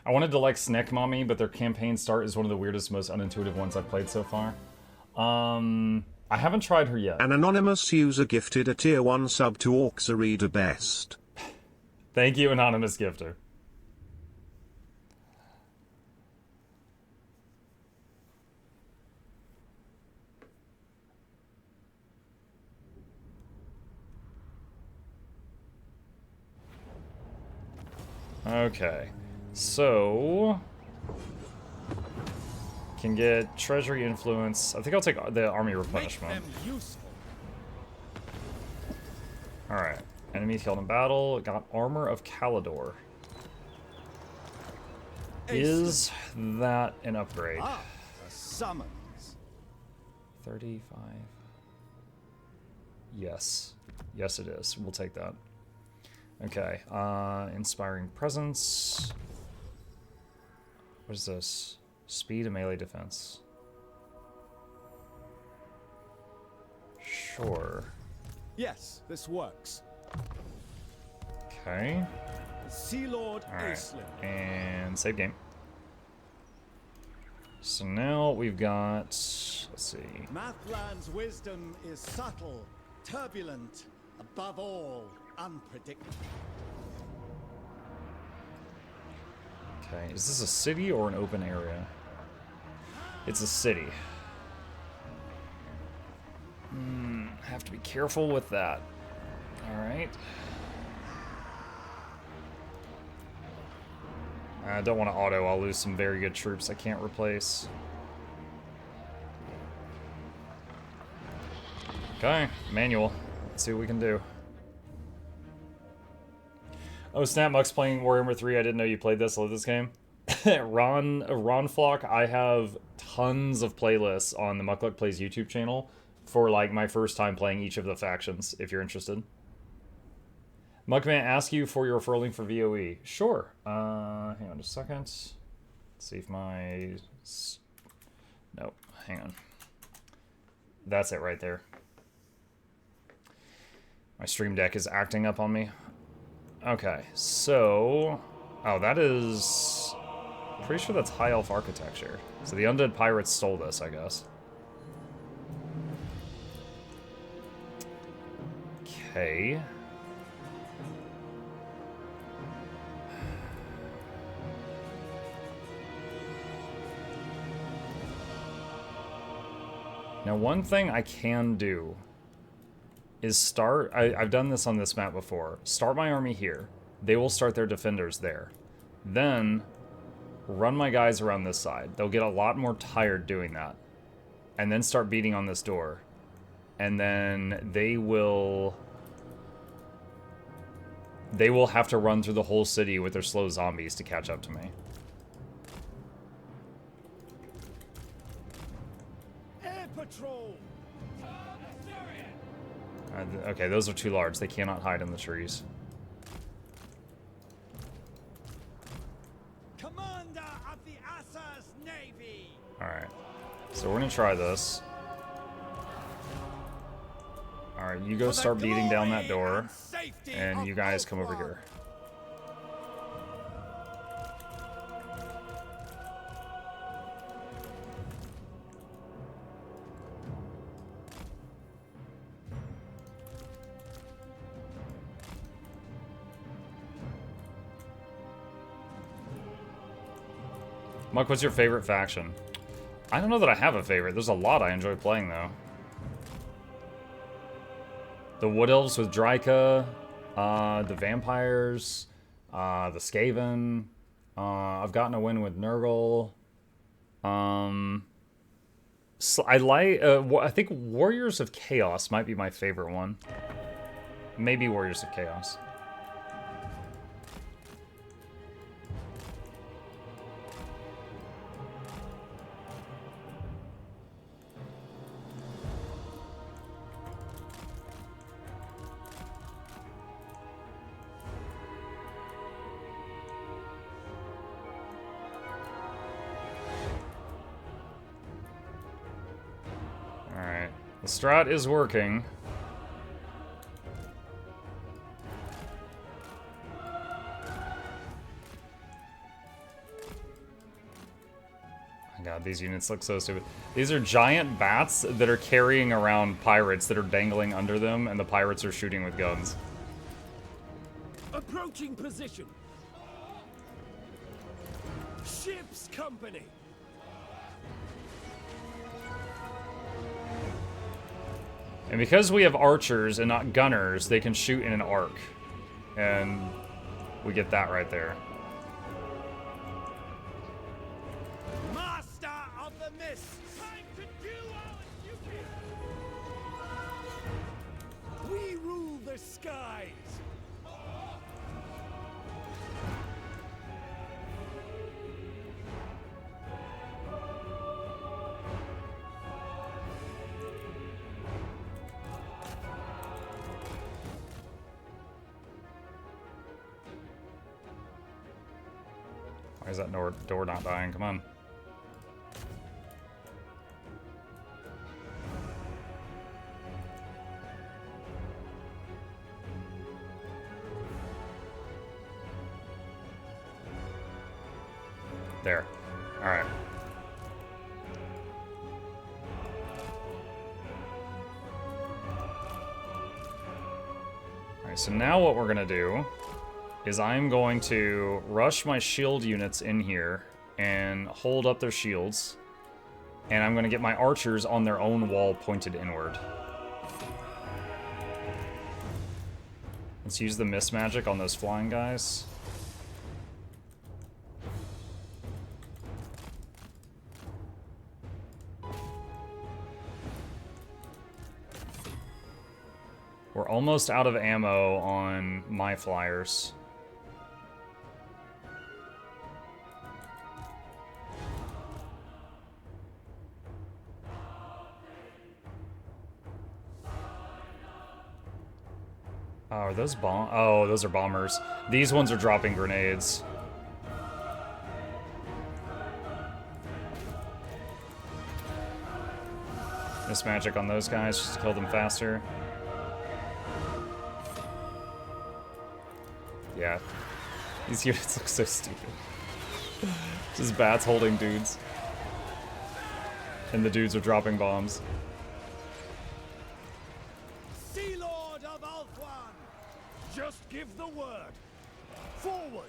I wanted to like Snack Mommy, but their campaign start is one of the weirdest, most unintuitive ones I've played so far. I haven't tried her yet. An anonymous user gifted a tier 1 sub to Orxarida Best. Thank you, anonymous gifter. Okay, so can get treasury influence. I think I'll take the army replenishment. All right, enemy killed in battle. Got armor of Calidor. Is that an upgrade? Ah, a summons. 35. Yes, yes it is. We'll take that. Okay, inspiring presence. What is this? Speed and melee defense. Sure. Yes, this works. Okay. Sea Lord Alright. Aislinn. And save game. So now we've got, let's see. Mathland's wisdom is subtle, turbulent, above all, unpredictable. Okay, is this a city or an open area? It's a city. Have to be careful with that. Alright. I don't want to auto, I'll lose some very good troops I can't replace. Okay, manual. Let's see what we can do. Oh, Snapmuck's playing Warhammer 3. I didn't know you played this. I love this game. Ron Flock, I have tons of playlists on the Mukluk Plays YouTube channel for like my first time playing each of the factions, if you're interested. Muckman, ask you for your referral link for VOE. Sure. Hang on just a second. Let's see if my... Nope, hang on. That's it right there. My stream deck is acting up on me. Okay, so... Oh, that is... Pretty sure that's High Elf architecture. So the Undead Pirates stole this, I guess. Okay. Now, one thing I can do is start... I've done this on this map before. Start my army here. They will start their defenders there. Then, run my guys around this side. They'll get a lot more tired doing that. And then start beating on this door. And then they will... They will have to run through the whole city with their slow zombies to catch up to me. Air Patrol! Okay, those are too large. They cannot hide in the trees. Commander of the Assa's Navy! Alright. So we're gonna try this. Alright, you go start beating down that door. And you guys come over here. Muck, what's your favorite faction? I don't know that I have a favorite. There's a lot I enjoy playing, though. The Wood Elves with Dryka, the Vampires, the Skaven. I've gotten a win with Nurgle. So I like. I think Warriors of Chaos might be my favorite one. Maybe Warriors of Chaos. The strat is working. my god, these units look so stupid. These are giant bats that are carrying around pirates that are dangling under them, and the pirates are shooting with guns. Approaching position. Ship's company. And because we have archers and not gunners, they can shoot in an arc. And we get that right there. Master of the Mist! Time to do our duty! We rule the skies. Why is that door not dying? Come on. There. Alright. Alright, so now what we're gonna do is I'm going to rush my shield units in here and hold up their shields. And I'm going to get my archers on their own wall pointed inward. Let's use the mist magic on those flying guys. We're almost out of ammo on my flyers. Oh, are those oh, those are bombers. These ones are dropping grenades. This magic on those guys just to kill them faster. Yeah. These units look so stupid. Just bats holding dudes. And the dudes are dropping bombs. Just give the word. Forward.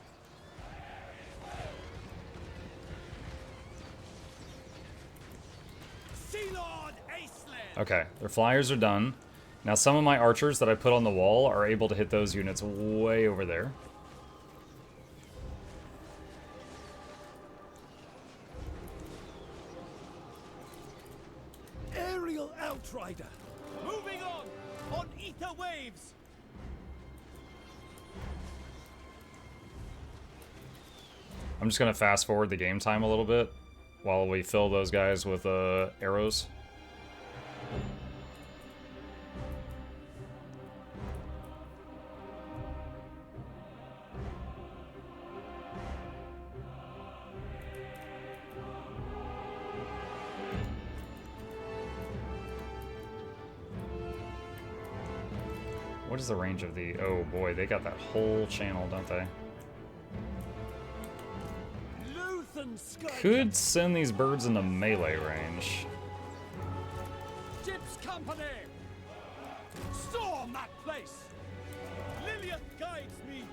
Sea Lord Aislinn! Okay, their flyers are done. Now some of my archers that I put on the wall are able to hit those units way over there. Aerial Outrider. Moving on ether waves! I'm just gonna fast forward the game time a little bit while we fill those guys with arrows. What is the range of the... Oh boy, they got that whole channel, don't they? Could send these birds into melee range. Ship's company! Storm that place! Lillian guides me!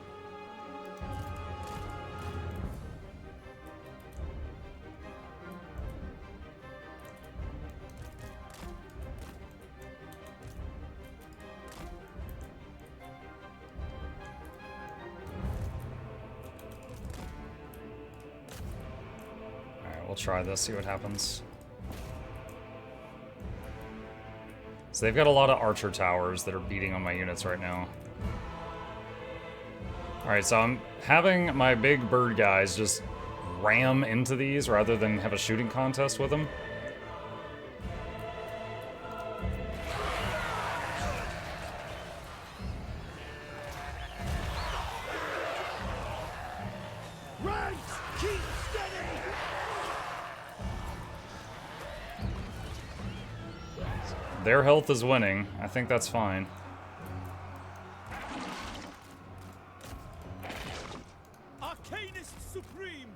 Alright, we'll try this, see what happens. So they've got a lot of archer towers that are beating on my units right now. Alright, so I'm having my big bird guys just ram into these rather than have a shooting contest with them. Their health is winning. I think that's fine. Arcanist Supreme!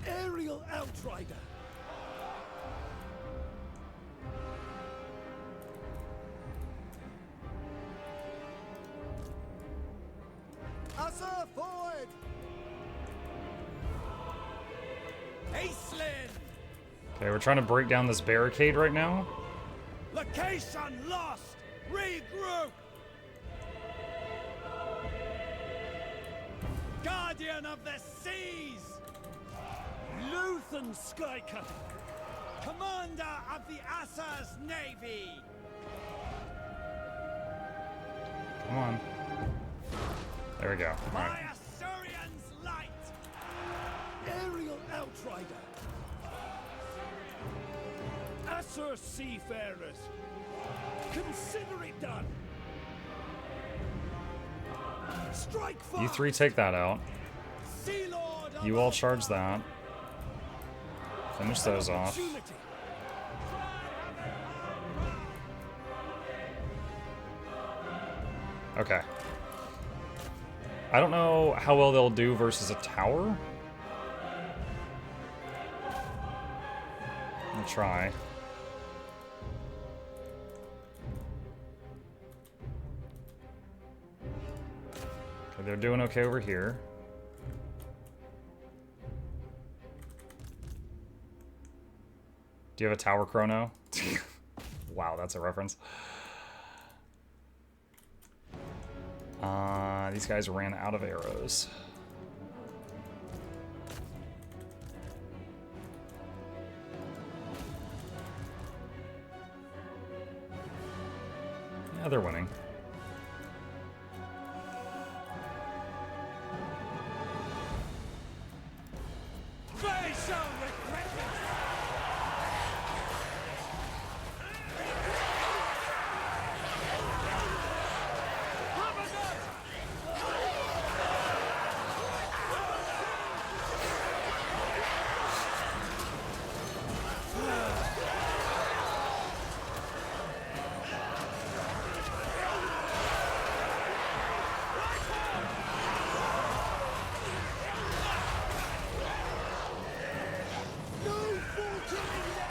Aerial Outrider. Hussar forward! Aislinn! Okay, we're trying to break down this barricade right now. Location lost! Regroup! Guardian of the Seas! Luthen Skycutter! Commander of the Assas Navy! Come on. There we go. All My right. Assyrian's light! Aerial Outrider! Assur Seafarers! Consider it done! Strike fast! You three take that out. Sea Lord of You all charge that. Finish those off. Opportunity. Okay. I don't know how well they'll do versus a tower. I'll try. Okay, they're doing okay over here. Do you have a tower chrono? Wow, that's a reference. These guys ran out of arrows. Yeah, they're winning. They shall regret this! No faltering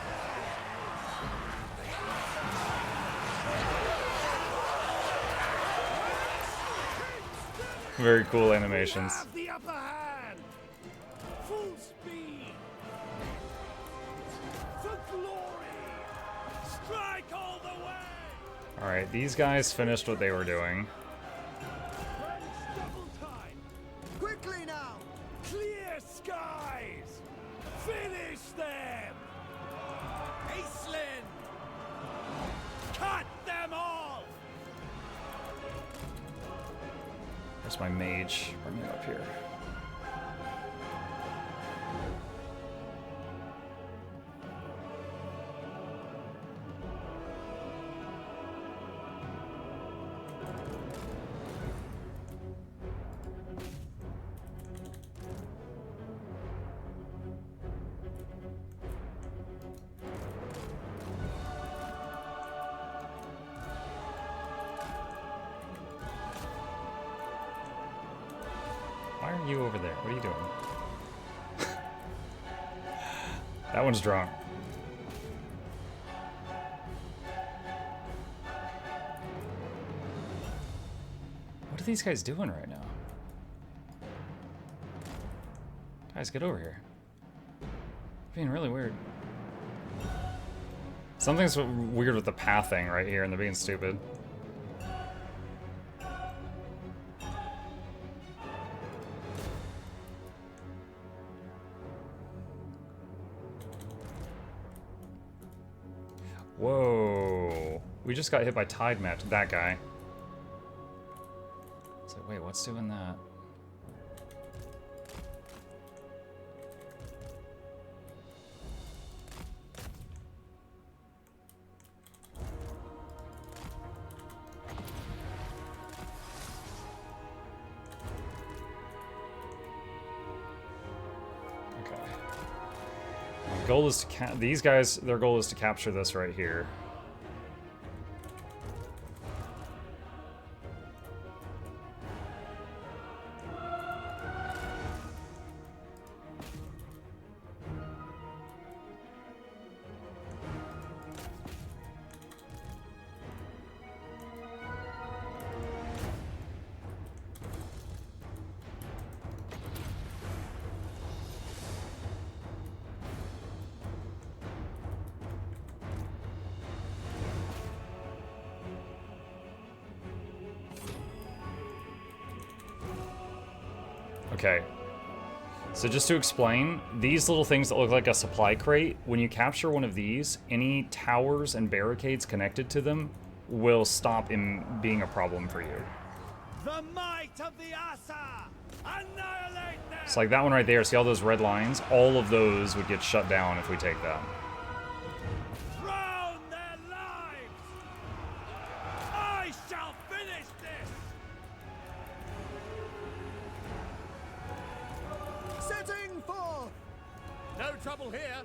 Very cool animations. have the upper hand! Full speed! For glory! Strike all the way! Alright, these guys finished what they were doing. French double time! Quickly now! Clear skies! Finish them! Aislinn! Cut them off! Where's my mage? Bring him up here. Why are you over there? What are you doing? That one's drunk. What are these guys doing right now? Guys, get over here. Being really weird. Something's weird with the pathing right here, and they're being stupid. Whoa. We just got hit by tide match. That guy. It's like, wait, what's doing that? Goal is to these guys, their goal is to capture this right here. Okay. So just to explain, these little things that look like a supply crate, when you capture one of these, any towers and barricades connected to them will stop in being a problem for you. The might of the Asa! Annihilate them! It's like that one right there. See all those red lines? All of those would get shut down if we take that. Drown their lives! I shall finish this! Setting forth! No trouble here.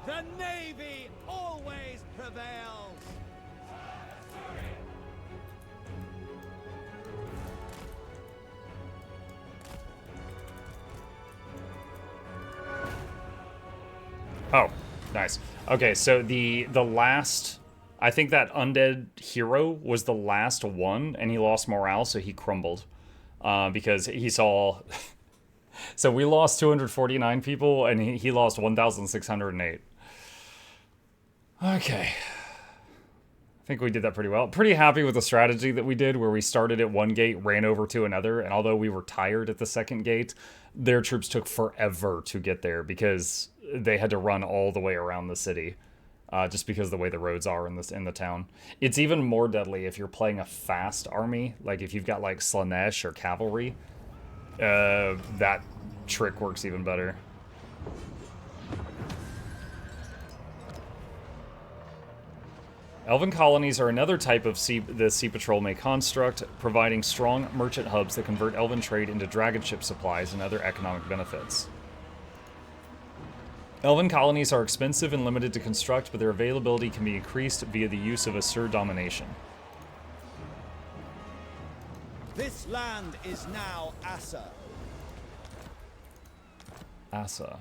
The Navy always prevails. Oh, nice. Okay, so the last, I think that undead hero was the last one, and he lost morale, so he crumbled because he saw. So we lost 249 people, and he lost 1,608. Okay. I think we did that pretty well. Pretty happy with the strategy that we did, where we started at one gate, ran over to another, and although we were tired at the second gate, their troops took forever to get there because they had to run all the way around the city, just because of the way the roads are in the town. It's even more deadly if you're playing a fast army, like if you've got like Slanesh or cavalry. That trick works even better. Elven colonies are another type of the Sea Patrol may construct, providing strong merchant hubs that convert elven trade into dragon ship supplies and other economic benefits. Elven colonies are expensive and limited to construct, but their availability can be increased via the use of Asur domination. This land is now Asa. Asa.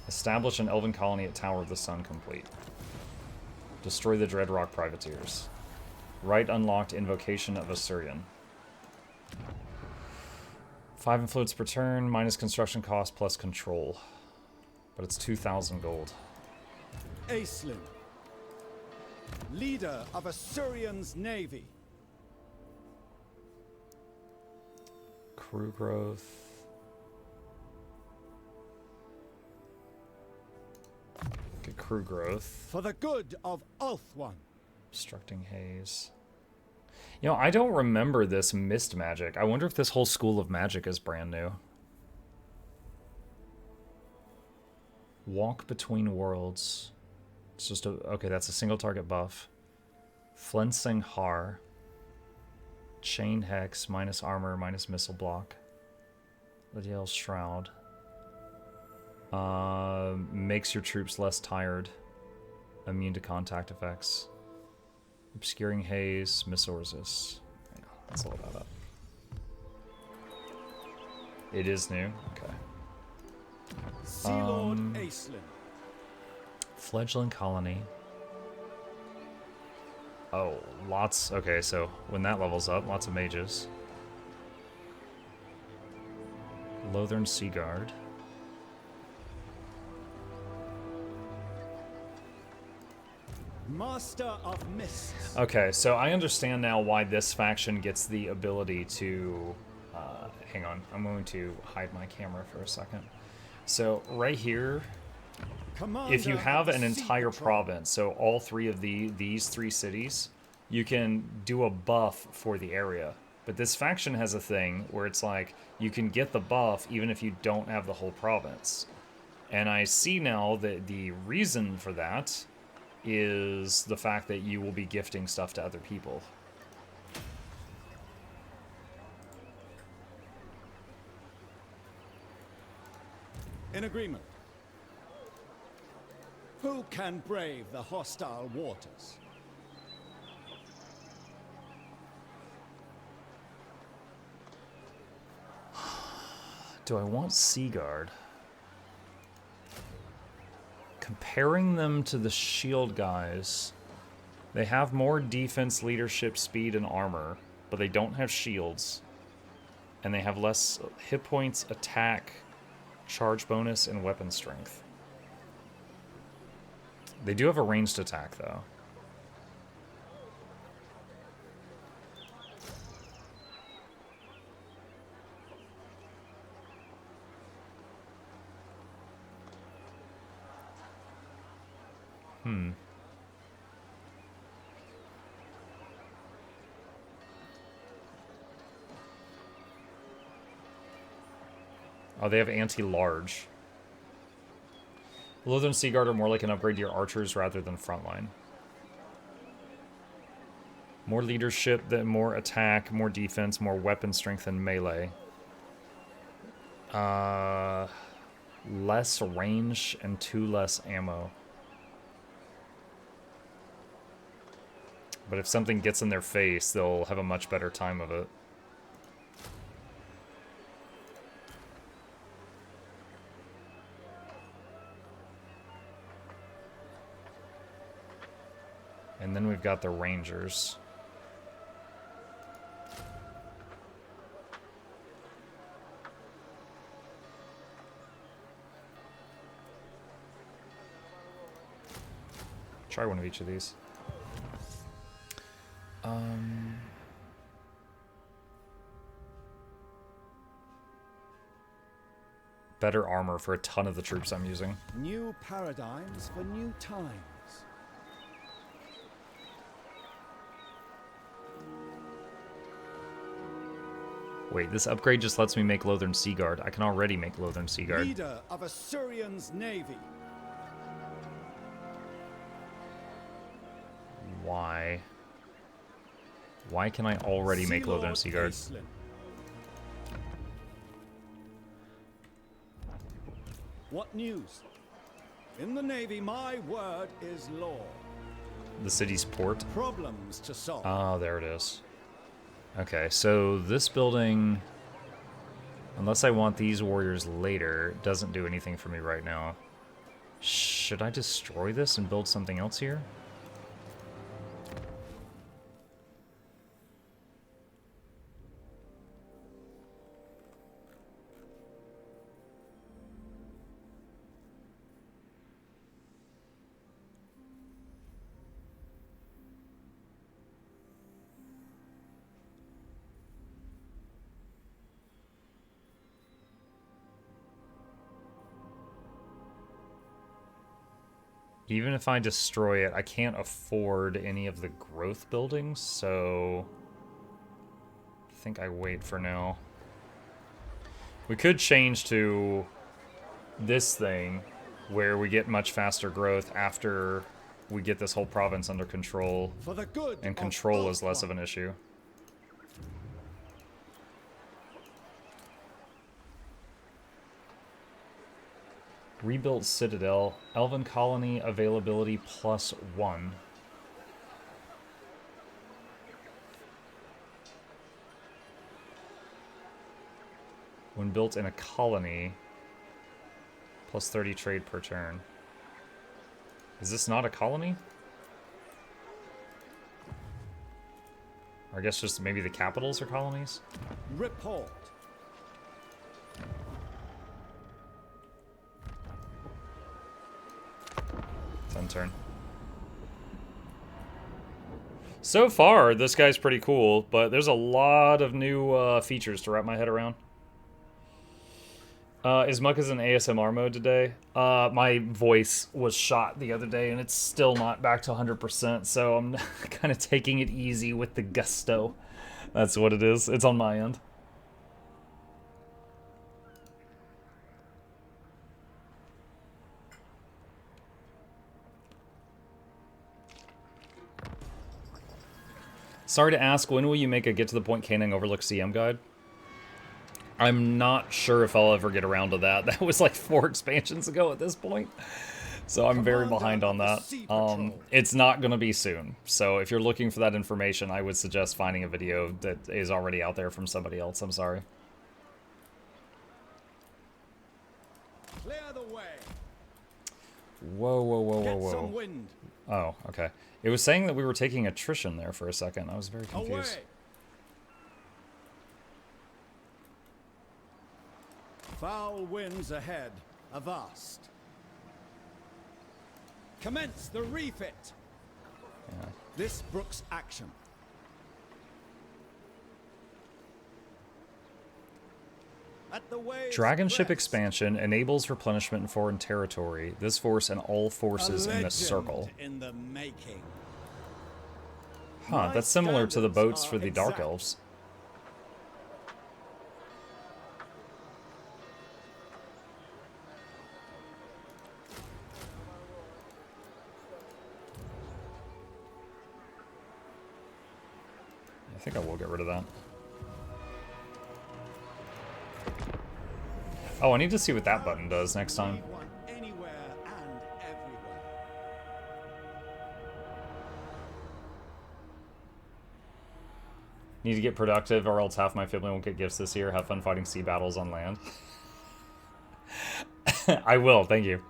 Establish an elven colony at Tower of the Sun complete. Destroy the Dreadrock privateers. Right unlocked invocation of Assyrian. 5 influence per turn, minus construction cost plus control. But it's 2,000 gold. Aislinn, leader of Assyrian's navy. Crew growth. Good crew growth. For the good of Ulthuan. Obstructing haze. You know, I don't remember this mist magic. I wonder if this whole school of magic is brand new. Walk between worlds. It's just a... Okay, that's a single target buff. Flensing Har. Chain Hex, minus armor, minus missile block. Lydiel's Shroud. Makes your troops less tired. Immune to contact effects. Obscuring Haze, Missile Resist. Yeah, that's all about it. It is new? Okay. Sea Lord Aislinn. Fledgling Colony. Oh, lots. Okay, so when that levels up, lots of mages. Lothern Sea Guard. Master of Mists. Okay, so I understand now why this faction gets the ability to... hang on, I'm going to hide my camera for a second. So right here, Commander if you have of an the Sea entire Patrol. province, so all three of these three cities, you can do a buff for the area. But this faction has a thing where it's like, you can get the buff even if you don't have the whole province. And I see now that the reason for that is the fact that you will be gifting stuff to other people. In agreement. Who can brave the hostile waters? Do I want Sea Guard? Comparing them to the shield guys, they have more defense, leadership, speed, and armor, but they don't have shields. And they have less hit points, attack, charge bonus, and weapon strength. They do have a ranged attack, though. Oh, they have anti-large. Lothern Seaguard are more like an upgrade to your archers rather than frontline. More leadership, more attack, more defense, more weapon strength, and melee. Less range and 2 less ammo. But if something gets in their face, they'll have a much better time of it. And then we've got the Rangers. Try one of each of these. Better armor for a ton of the troops I'm using. New paradigms for new times. Wait, this upgrade just lets me make Lothern Seaguard. I can already make Lothern Seaguard. Leader of Assyrian's navy. Why? Why can I already make Lothern Seaguard? Aislinn. What news? In the navy, my word is law. The city's port? Problems to solve. Oh, there it is. Okay, so this building, unless I want these warriors later, doesn't do anything for me right now. Should I destroy this and build something else here? Even if I destroy it, I can't afford any of the growth buildings, so I think I wait for now. We could change to this thing, where we get much faster growth after we get this whole province under control, For the good and of control both is less of one. an issue. Rebuilt Citadel. Elven Colony availability +1. When built in a colony, +30 trade per turn. Is this not a colony? Or I guess just maybe the capitals are colonies? Report. Turn. So far, this guy's pretty cool, but there's a lot of new features to wrap my head around. Is Mucka's in ASMR mode today? My voice was shot the other day, and it's still not back to 100%, so I'm kind of taking it easy with the gusto. That's what it is. It's on my end. Sorry to ask, when will you make a Get to the Point Canning Overlook CM guide? I'm not sure if I'll ever get around to that. That was like 4 expansions ago at this point. So I'm very behind on that. It's not going to be soon. So if you're looking for that information, I would suggest finding a video that is already out there from somebody else. I'm sorry. Clear the way. Whoa, whoa, whoa, whoa, Get some whoa. wind. Oh, okay. It was saying that we were taking attrition there for a second. I was very Away. confused. Foul winds ahead. Avast. Commence the refit. Yeah. This brooks action. at the waves' Dragon ship crest. expansion enables replenishment in foreign territory. This force and all A forces in this circle. legend in the making. Huh, My that's similar to the standards boats are for the Dark exact. Elves. I think I will get rid of that. Oh, I need to see what that button does next time. Anyone, anywhere and everywhere. Need to get productive or else half my family won't get gifts this year. Have fun fighting sea battles on land. I will, thank you.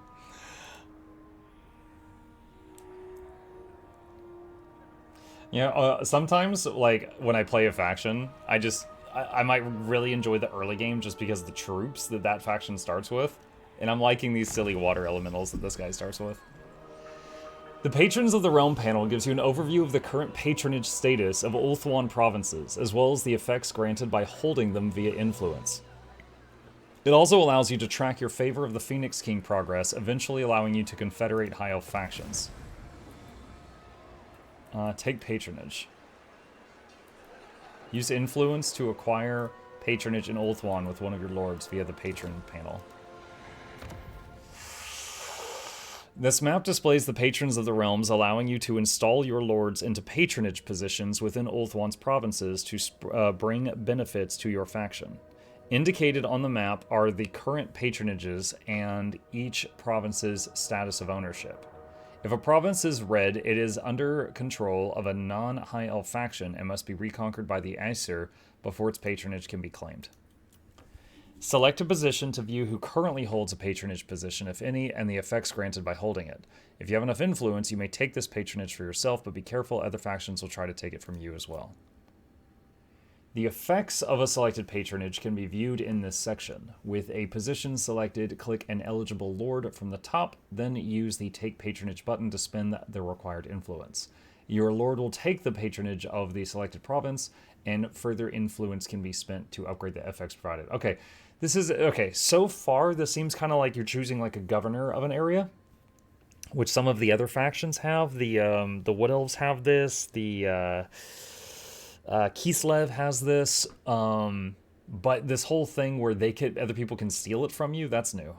You know, sometimes, like, when I play a faction, I might really enjoy the early game just because of the troops that faction starts with. And I'm liking these silly water elementals that this guy starts with. The Patrons of the Realm panel gives you an overview of the current patronage status of Ulthuan provinces, as well as the effects granted by holding them via influence. It also allows you to track your favor of the Phoenix King progress, eventually allowing you to confederate High Elf factions. Take patronage. Use influence to acquire patronage in Ulthuan with one of your lords via the patron panel. This map displays the patrons of the realms, allowing you to install your lords into patronage positions within Ulthuan's provinces to bring benefits to your faction. Indicated on the map are the current patronages and each province's status of ownership. If a province is red, it is under control of a non-High Elf faction and must be reconquered by the Aesir before its patronage can be claimed. Select a position to view who currently holds a patronage position, if any, and the effects granted by holding it. If you have enough influence, you may take this patronage for yourself, but be careful, other factions will try to take it from you as well. The effects of a selected patronage can be viewed in this section. With a position selected, click an eligible lord from the top, then use the Take Patronage button to spend the required influence. Your lord will take the patronage of the selected province, and further influence can be spent to upgrade the effects provided. Okay, so far this seems kind of like you're choosing like a governor of an area, which some of the other factions have. The Wood Elves have this, the Kislev has this, but this whole thing where other people can steal it from you, that's new.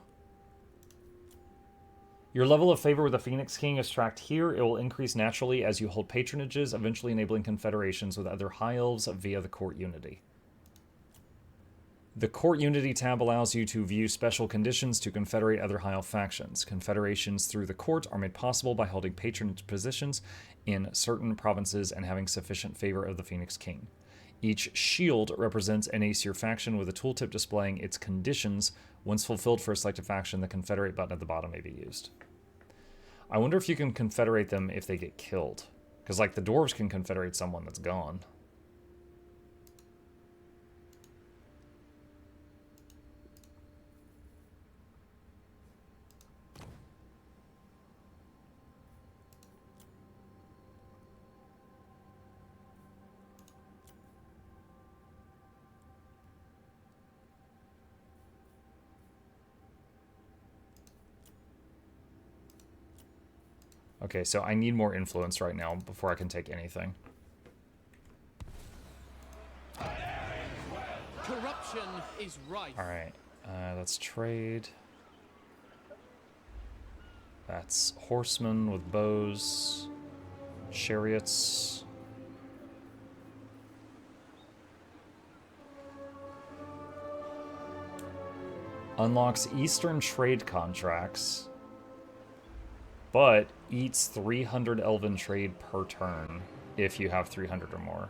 Your level of favor with the Phoenix King is tracked here. It will increase naturally as you hold patronages, eventually enabling confederations with other High Elves via the Court Unity. The Court Unity tab allows you to view special conditions to confederate other High Elf factions. Confederations through the court are made possible by holding patronage positions in certain provinces and having sufficient favor of the Phoenix King. Each shield represents an Aesir faction with a tooltip displaying its conditions. Once fulfilled for a selected faction, the Confederate button at the bottom may be used. I wonder if you can confederate them if they get killed. Because, like, the dwarves can confederate someone that's gone. Okay, so I need more influence right now before I can take anything. Corruption is rife. Alright, that's trade. That's horsemen with bows. Chariots. Unlocks Eastern trade contracts, but eats 300 elven trade per turn if you have 300 or more.